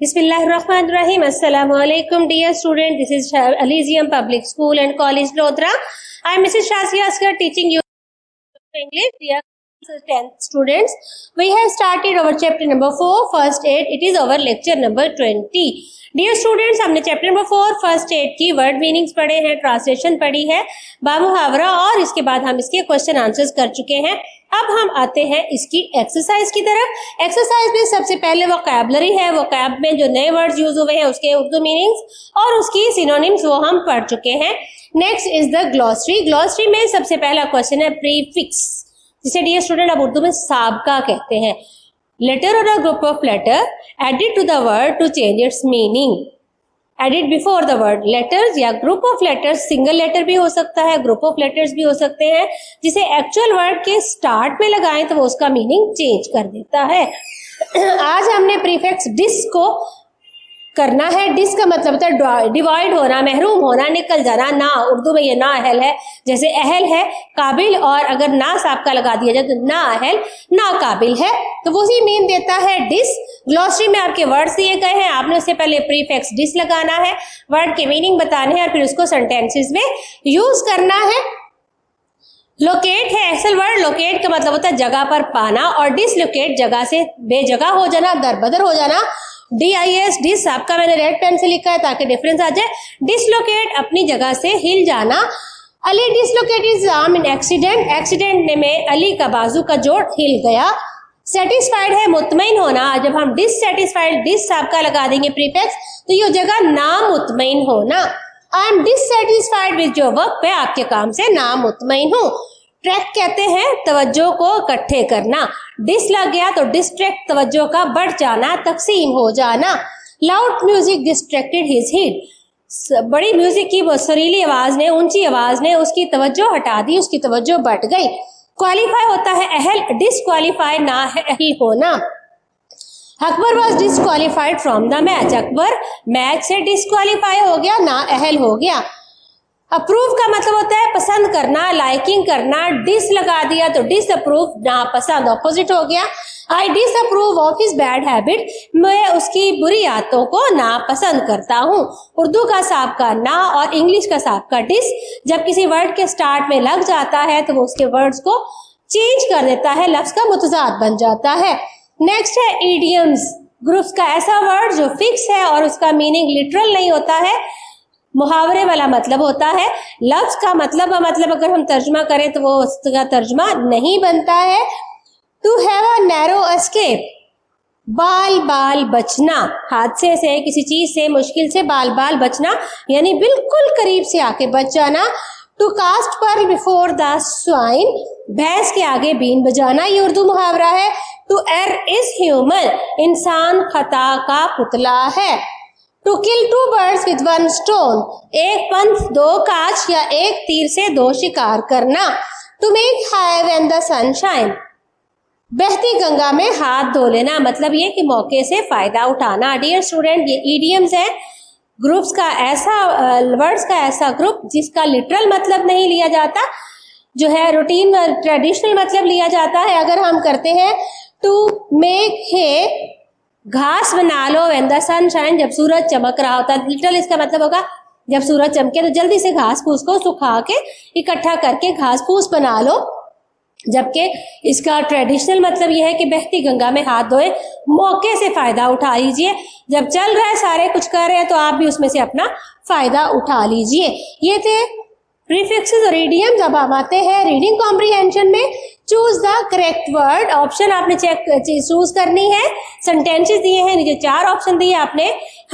Bismillahirrahmanirrahim. Assalamu alaikum dear student. This is Elysium Public School and College Lodra. I am Mrs. Shazia Asghar teaching you English. Dear 10th students, we have started our chapter number 4 first aid. It is our lecture number 20. Dear students, हमने chapter number 4 first aid की word meanings पढ़े हैं, translation पढ़ी है, बामुहावरा, और इसके बाद हम इसके क्वेश्चन आंसर्स कर चुके हैं। अब हम आते हैं इसकी एक्सरसाइज की तरफ। एक्सरसाइज में सबसे पहले वोकैबुलरी है, वोकैब में जो नए वर्ड्स यूज हुए हैं उसके उर्दू मीनिंग्स और उसकी सिनोनिम्स वो हम पढ़ चुके हैं। Next is the glossary. Glossary में सबसे पहला क्वेश्चन है प्रीफिक्स, जिसे डियर स्टूडेंट अब उर्दू में साबका कहते हैं। Letter or a group of letter added to the word to change its meaning. Added before the word. Letters या group of letters, single letter भी हो सकता है, group of letters भी हो सकते हैं, जिसे actual word के start में लगाएं तो वो उसका meaning change कर देता है। आज हमने prefix dis को करना है। डिस का मतलब होता है डिवाइड होना, महरूम होना, निकल जाना। ना उर्दू में ये ना अहल है, जैसे अहल है काबिल, और अगर ना साबका लगा दिया जाए तो ना अहल ना काबिल है, तो वो ही मीन देता है डिस। ग्लॉसरी में आपके वर्ड्स दिए गए हैं, आपने उससे पहले प्रीफिक्स डिस लगाना है, वर्ड के मीनिंग बताने हैं और फिर उसको सेंटेंसेस में यूज करना है। लोकेट है असल वर्ड। लोकेट का मतलब होता है जगह पर पाना, और डिसलोकेट जगह से बेजगह हो जाना, दरबदर हो जाना। DIS डिस आपका मैंने रेड पेन से लिखा है ताकि डिफरेंस आ जाए। डिसलोकेट अपनी जगह से हिल जाना। Ali dislocate his arm in accident. Accident में अली का बाजू का जोड़ हिल गया। सेटिस्फाइड है मुतमईन होना। जब हम डिससेटिस्फाइड डिस आपका लगा देंगे प्रीफिक्स तो ये जगह नामुतमईन होना। I am dissatisfied with your work, मैं आपके काम से नामुतमईन हूँ। ट्रैक कहते हैं तवज्जो को इकट्ठे करना। डिस लग गया तो डिस्ट्रैक्ट, तवज्जो का बढ़ जाना, तकसीम हो जाना। Loud music distracted his heed. बड़ी म्यूजिक की वो सुरीली आवाज ने, ऊंची आवाज ने उसकी तवज्जो हटा दी, उसकी तवज्जो बढ़ गई। क्वालिफाई होता है अहल, डिसक्वालीफाई ना अहल होना। Akbar was disqualified from the match. Akbar match से डिसक्वालीफाई हो गया, ना अहल हो गया। अप्रूव का मतलब होता है पसंद करना, लाइकिंग करना। डिस लगा दिया तो डिसअप्रूव, नापसंद, ऑपोजिट हो गया। I disapprove of his bad habit, मैं उसकी बुरी आदतों को नापसंद करता हूँ। उर्दू का साबका ना और इंग्लिश का साबका डिस जब किसी वर्ड के स्टार्ट में लग जाता है तो वो उसके वर्ड्स को चेंज कर देता है, लफ्ज का मुतजाद बन जाता है। नेक्स्ट है इडियम्स। ग्रुप्स का ऐसा वर्ड जो फिक्स है और उसका मीनिंग लिटरल नहीं होता है, मुहावरे वाला मतलब होता है। लफ्ज का मतलब अगर हम तर्जुमा करें तो वो उसका तर्जुमा नहीं बनता है। To have a narrow escape, बाल बाल बचना, हादसे से, किसी चीज से, मुश्किल से बाल बाल बचना, यानी बिल्कुल करीब से आके बच जाना। टू कास्ट पर बिफोर द स्वाइन, भैंस के आगे बीन बजाना, ये उर्दू मुहावरा है। टू एर इज ह्यूमन, इंसान खता का पुतला है। To kill two birds with one stone, एक पंथ दो कांच या एक तीर से दो शिकार करना। To make hay when the sun shine, बहती गंगा में हाथ धो लेना, मतलब ये कि मौके से फायदा उठाना। डियर स्टूडेंट, ये इडियम्स है, ग्रुप्स का ऐसा वर्ड्स का ऐसा ग्रुप जिसका लिटरल मतलब नहीं लिया जाता, जो है रूटीन ट्रेडिशनल मतलब लिया जाता है। अगर हम करते हैं टू मेक है घास बना लो व्हेन द सन शाइन, जब सूरज चमक रहा होता है, लिटरल इसका मतलब होगा जब सूरज चमके तो जल्दी से घास फूस को सुखा के इकट्ठा करके घास फूस बना लो। जबकि इसका ट्रेडिशनल मतलब यह है कि बहती गंगा में हाथ धोए, मौके से फायदा उठा लीजिए। जब चल रहा है, सारे कुछ कर रहे हैं, तो आप भी उसमें से अपना फायदा उठा लीजिए। ये थे प्रीफिक्सेस और इडियम्स। अब हम आते हैं रीडिंग कॉम्प्रिहेंशन में। Choose the correct word, option आपने चूज करनी है। सेंटेंसेस दिए हैं, नीचे 4 ऑप्शन दिए, आपने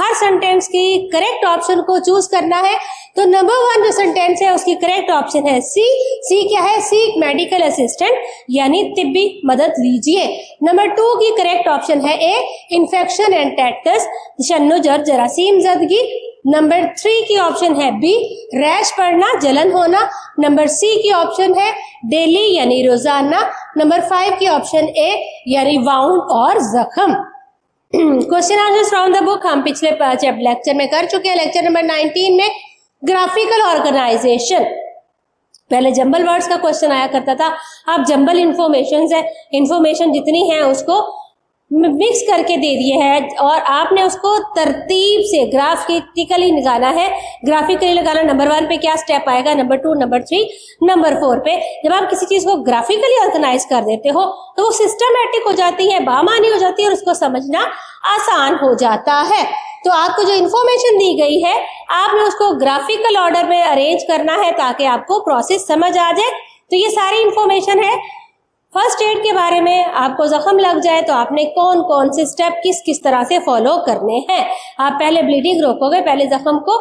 हर सेंटेंस की करेक्ट ऑप्शन को चूज करना है। तो नंबर 1 जो सेंटेंस है उसकी करेक्ट ऑप्शन है सी। सी क्या है? सीक मेडिकल असिस्टेंट, यानी तिब्बी मदद लीजिए। नंबर 2 की करेक्ट ऑप्शन है ए, इन्फेक्शन एंड टेटस, तशन्नुज, जरासीम ज़दगी। नंबर 3 की ऑप्शन है बी, रैश पड़ना, जलन होना। नंबर सी की ऑप्शन है डेली यानी रोजाना। नंबर 5 की ऑप्शन ए यानी वाउंड और जख्म। Question answers from the book हम पिछले लेक्चर में कर चुके हैं। लेक्चर नंबर 19 में ग्राफिकल ऑर्गेनाइजेशन, पहले जंबल वर्ड्स का क्वेश्चन आया करता था, अब जंबल इंफॉर्मेशन है, इंफॉर्मेशन जितनी है उसको मिक्स करके दे दिए हैं और आपने उसको तरतीब से ग्राफिकली निकाला है। ग्राफिकली लगाना नंबर 1 पे क्या स्टेप आएगा, नंबर 2, नंबर 3, नंबर 4 पे। जब आप किसी चीज को ग्राफिकली ऑर्गेनाइज कर देते हो तो वो सिस्टमैटिक हो जाती है, बामानी हो जाती है और उसको समझना आसान हो जाता है। तो आपको जो इन्फॉर्मेशन दी गई है आपने उसको ग्राफिकल ऑर्डर में अरेंज करना है ताकि आपको प्रोसेस समझ आ जाए। तो ये सारी इंफॉर्मेशन है। फर्स्ट एड के बारे में, आपको जख्म लग जाए तो आपने कौन कौन से स्टेप किस किस तरह से फॉलो करने हैं। आप पहले ब्लीडिंग रोकोगे, पहले जख्म को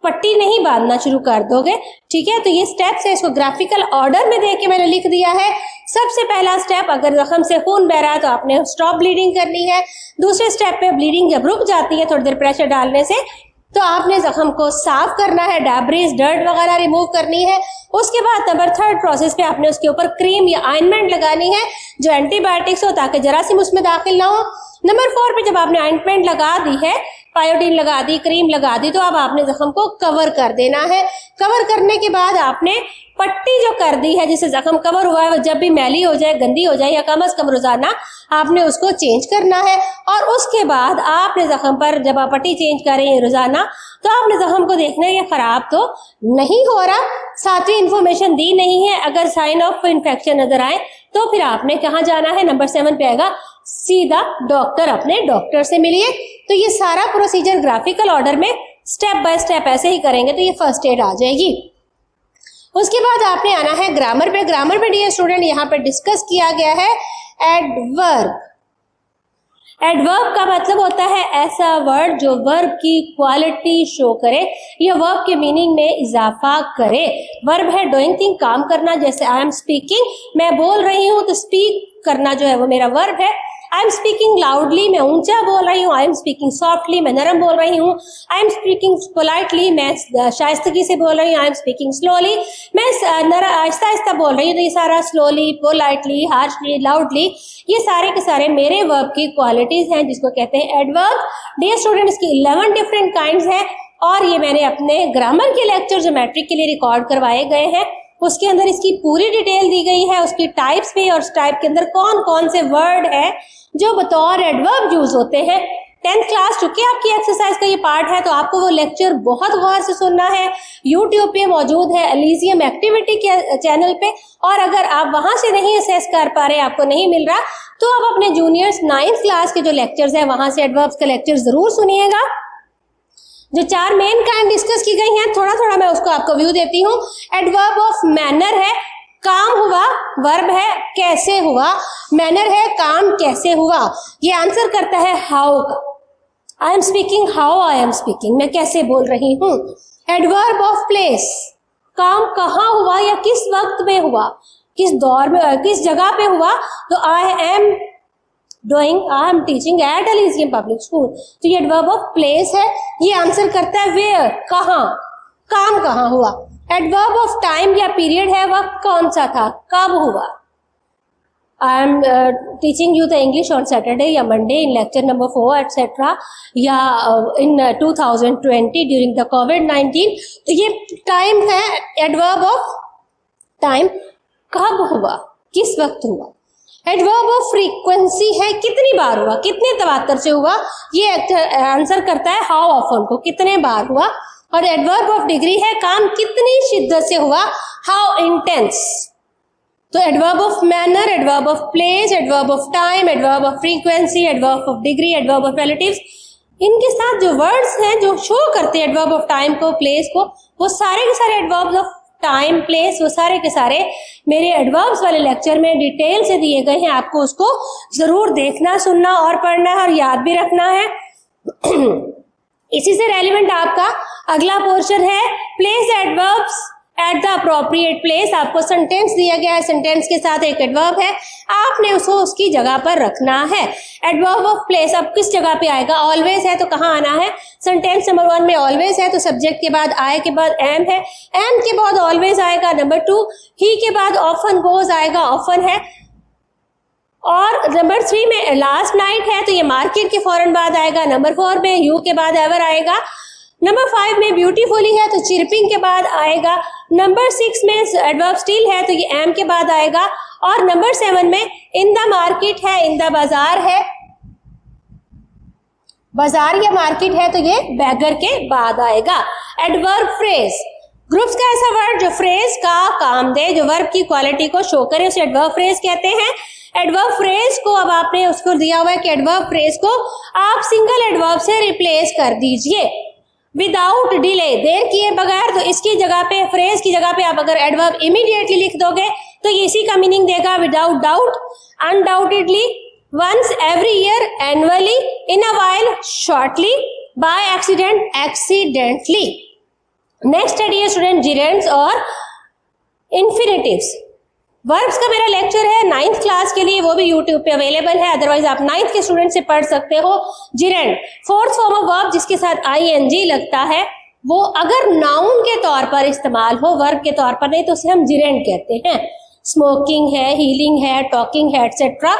पट्टी नहीं बांधना शुरू कर दोगे, ठीक है। तो ये स्टेप्स है, इसको ग्राफिकल ऑर्डर में देके मैंने लिख दिया है। सबसे पहला स्टेप, अगर जख्म से खून बह रहा है तो आपने स्टॉप ब्लीडिंग करनी है। दूसरे स्टेप पे ब्लीडिंग जब रुक जाती है थोड़ी देर प्रेशर डालने से तो आपने जख्म को साफ करना है, डैब्रीज डर्ट वगैरह रिमूव करनी है। उसके बाद नंबर 3 प्रोसेस पे आपने उसके ऊपर क्रीम या ऑइंटमेंट लगानी है जो एंटीबायोटिक्स हो ताकि जरासीम उसमें दाखिल ना हो। नंबर 4 पे जब आपने ऑइंटमेंट लगा दी है, पायोडीन लगा दी, क्रीम लगा दी, तो अब आपने जख्म को कवर कर देना है। कवर करने के बाद आपने पट्टी जो कर दी है जिससे जख्म कवर हुआ है वो जब भी मैली हो जाए, गंदी हो जाए या कम अज कम रोजाना आपने उसको चेंज करना है। और उसके बाद आपने जख्म पर जब आप पट्टी चेंज कर रही हैं रोजाना तो आपने जख्म को देखना है कि खराब तो नहीं हो रहा। सातवीं इंफॉर्मेशन दी नहीं है, अगर साइन ऑफ इन्फेक्शन नजर आए तो फिर आपने कहाँ जाना है, नंबर 7 पे आएगा सीधा डॉक्टर, अपने डॉक्टर से मिलिए। तो ये सारा प्रोसीजर ग्राफिकल ऑर्डर में स्टेप बाय स्टेप ऐसे ही करेंगे तो ये फर्स्ट एड आ जाएगी। उसके बाद आपने आना है ग्रामर पे। ग्रामर पे डियर स्टूडेंट यहाँ पे डिस्कस किया गया है एडवर्ब। एडवर्ब का मतलब होता है ऐसा वर्ड जो वर्ब की क्वालिटी शो करे या वर्ब के मीनिंग में इजाफा करे। वर्ब है डूइंग थिंग, काम करना, जैसे आई एम स्पीकिंग, मैं बोल रही हूँ, तो स्पीक करना जो है वो मेरा वर्ब है। आई एम स्पीकिंग लाउडली, मैं ऊंचा बोल रही हूँ। आई एम स्पीकिंग सॉफ्टली, मैं नरम बोल रही हूँ। आई एम स्पीकिंग पोलाइटली, मैं शाइस्तगी से बोल रही हूँ। आई एम स्पीकिंग स्लोली, मैं आहिस्ता आहिस्ता बोल रही हूँ। तो ये सारा स्लोली, पोलाइटली, हार्शली, लाउडली, ये सारे के सारे मेरे वर्ब की क्वालिटीज हैं जिसको कहते हैं एडवर्ब। डियर स्टूडेंट, इसकी 11 डिफरेंट काइंड्स हैं और ये मैंने अपने ग्रामर के लेक्चर जो मैट्रिक के लिए रिकॉर्ड करवाए गए हैं उसके अंदर इसकी पूरी डिटेल दी गई है, उसकी टाइप्स भी और उस टाइप के अंदर कौन कौन से वर्ड है जो बतौर एडवर्ब यूज होते हैं। 10th क्लास चुके आपकी एक्सरसाइज का ये पार्ट है तो आपको वो लेक्चर बहुत गौर से सुनना है। यूट्यूब पे मौजूद है एलिजियम एक्टिविटी के चैनल पे, और अगर आप वहां से नहीं असेस कर पा रहे, आपको नहीं मिल रहा, तो आप अपने जूनियर्स 9th क्लास के जो लेक्चर्स है वहां से एडवर्ब्स का लेक्चर जरूर सुनिएगा। जो 4 मेन काइंड डिस्कस की गई हैं थोड़ा थोड़ा मैं उसको आपको व्यू देती हूँ। एडवर्ब ऑफ मैनर है, काम हुआ, वर्ब है कैसे हुआ, मैनर है काम कैसे हुआ। ये आंसर करता है हाउ का। I am speaking, how I am speaking, मैं कैसे बोल रही हूँ। एडवर्ब ऑफ प्लेस, काम कहाँ हुआ या किस वक्त में हुआ, किस दौर में, किस जगह पे हुआ। तो I am doing, I am teaching at Elysium public school, तो ये एडवर्ब ऑफ प्लेस है। ये आंसर करता है वेयर, कहाँ, काम कहाँ हुआ। एडवर्ब ऑफ टाइम या पीरियड है, वक्त कौन सा था, कब हुआ। आई am teaching you the English on Saturday या मंडे इन लेक्चर नंबर 4 एटसेट्रा, या इन 2020 ड्यूरिंग द कोविड-19। तो ये टाइम है, एडवर्ब ऑफ टाइम, कब हुआ, किस वक्त हुआ। एडवर्ब ऑफ फ्रीक्वेंसी है, कितनी बार हुआ, कितने तवातर से हुआ। ये आंसर करता है हाउ ऑफन को, कितने बार हुआ। और एडवर्ब ऑफ डिग्री है, काम कितनी शिद्दत से हुआ, हाउ इंटेंस। तो adverb of manner, adverb of place, adverb of time, adverb of frequency, adverb of degree, adverb of relatives, इनके साथ जो वर्ड्स हैं जो शो करते हैं एडवर्ब ऑफ टाइम को, प्लेस को, वो सारे के सारे एडवर्ब्स ऑफ टाइम, प्लेस, वो सारे के सारे मेरे एडवर्ब्स वाले लेक्चर में डिटेल से दिए गए हैं। आपको उसको जरूर देखना, सुनना और पढ़ना है और याद भी रखना है। इसी से रेलिवेंट आपका अगला पोर्शन है place adverbs at the appropriate place. आपको सेंटेंस दिया गया है, सेंटेंस के साथ एक एडवर्ब है, आपने उसको उसकी जगह पर रखना है। एडवर्ब ऑफ प्लेस अब किस जगह पे आएगा, ऑलवेज है तो कहाँ आना है, सेंटेंस नंबर 1 में ऑलवेज है तो सब्जेक्ट के बाद आई के बाद एम है, एम के बाद ऑलवेज आएगा। नंबर 2 ही के बाद ऑफन गोज आएगा, ऑफन है। और नंबर 3 में लास्ट नाइट है तो ये मार्केट के फौरन बाद आएगा। नंबर 4 में यू के बाद एवर आएगा। नंबर 5 में ब्यूटीफुली है तो चिरपिंग के बाद आएगा। नंबर 6 में एडवर्ब स्टिल है तो ये एम के बाद आएगा। और नंबर 7 में इन द मार्केट है, इन द बाजार है बाजार या मार्केट है तो ये बैगर के बाद आएगा। एडवर्ब फ्रेज, ग्रुप्स का ऐसा वर्ड जो फ्रेज का काम दे, जो वर्ब की क्वालिटी को शो करे, उसे एडवर्ब फ्रेज कहते हैं। एडवर्ब फ्रेज को अब आपने उसको दिया हुआ है कि एडवर्ब फ्रेज को आप सिंगल एडवर्ब से रिप्लेस कर दीजिए विदाउट डिले, देर किए बगैर। तो इसकी जगह पे, फ्रेज की जगह पे आप अगर एडवर्ब इमीडिएटली लिख दोगे तो ये इसी का मीनिंग देगा, without doubt, undoubtedly, once, every year, annually, in a while, shortly, by accident, accidentally. Next study student gerunds और इन्फिनेटिव्स। वर्ब्स का मेरा लेक्चर है 9th क्लास के लिए, वो भी यूट्यूब पे अवेलेबल है, अदरवाइज आप 9th के स्टूडेंट से पढ़ सकते हो। जिरेंड, फोर्थ फॉर्म ऑफ वर्ब जिसके साथ आईएनजी लगता है, वो अगर नाउन के तौर पर इस्तेमाल हो, वर्ब के तौर पर नहीं, तो उसे हम जिरेंड कहते हैं। स्मोकिंग है, हीलिंग है, टॉकिंग है, etcetera.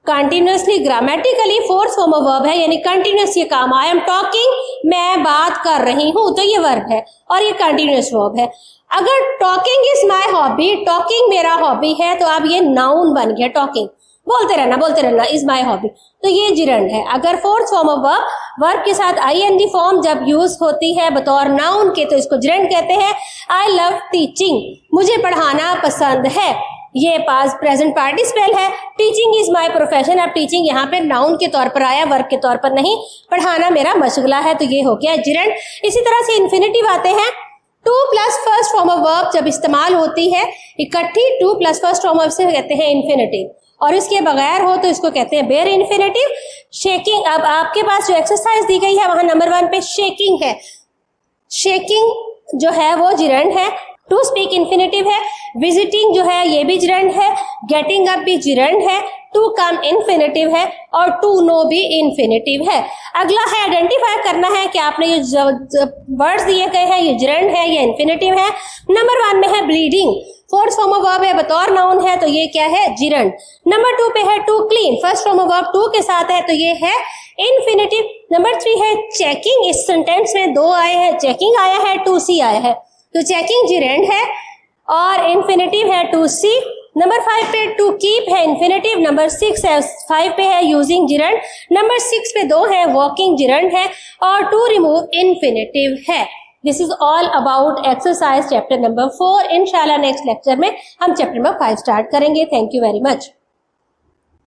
Continuously, grammatically fourth form of verb है, यानी कंटिन्यूस ये काम। आई एम टॉकिंग, मैं बात कर रही हूं, तो ये वर्ब है और ये कंटिन्यूस वर्ब है। अगर talking is my hobby, talking मेरा हॉबी है, तो अब ये नाउन बन गया। टॉकिंग, बोलते रहना इज माई हॉबी, तो ये जिरेंड है। अगर fourth form of verb, verb के साथ आईएनजी फॉर्म जब यूज होती है बतौर नाउन के, तो इसको जिरेंड कहते हैं। आई लव टीचिंग, मुझे पढ़ाना पसंद है, ये पास्ट प्रेजेंट पार्टिसिपल है। टीचिंग इज माई प्रोफेशन, अब टीचिंग यहाँ पे नाउन के तौर पर आया, वर्ब के तौर पर नहीं। पढ़ाना मेरा मशगला है, तो ये हो गया जिरेंड। इसी तरह से इन्फिनेटिव आते हैं। Two plus first form of verb जब इस्तेमाल होती है इकट्ठी, two plus first form of से कहते हैं इन्फिनेटिव, और इसके बगैर हो तो इसको कहते हैं बेयर इन्फिनेटिव। शेकिंग, अब आपके पास जो एक्सरसाइज दी गई है वहां नंबर 1 पे शेकिंग है। शेकिंग जो है वो जिरेंड है। टू स्पीक इन्फिनेटिव है। विजिटिंग जो है ये भी जिरेंड है। गेटिंग अप भी जिरेंड है। टू कम इन्फिनेटिव है और टू नो भी इन्फिनेटिव है। अगला है आइडेंटिफाई करना है कि आपने ये वर्ड्स दिए गए हैं ये जिरेंड है या इन्फिनेटिव है। नंबर 1 में है bleeding, fourth form of verb है, बतौर नाउन है, तो ये क्या है, जिरेंड। नंबर 2 पे है to clean, first form of verb to के साथ है, तो ये है इन्फिनेटिव। नंबर 3 है चेकिंग, इस सेंटेंस में 2 आए हैं, चेकिंग आया है, टू सी आया है, तो चेकिंग जिरेंड है और इन्फिनेटिव है टू सी। नंबर 5 पे टू कीप है इन्फिनेटिव। नंबर 6 है 5 पे है यूजिंग जिरेंड। नंबर 6 पे 2 है वॉकिंग जिरेंड है और टू रिमूव इन्फिनेटिव है। This is all about exercise chapter number 4। इंशाल्लाह नेक्स्ट लेक्चर में हम चैप्टर नंबर 5 स्टार्ट करेंगे। Thank you very much.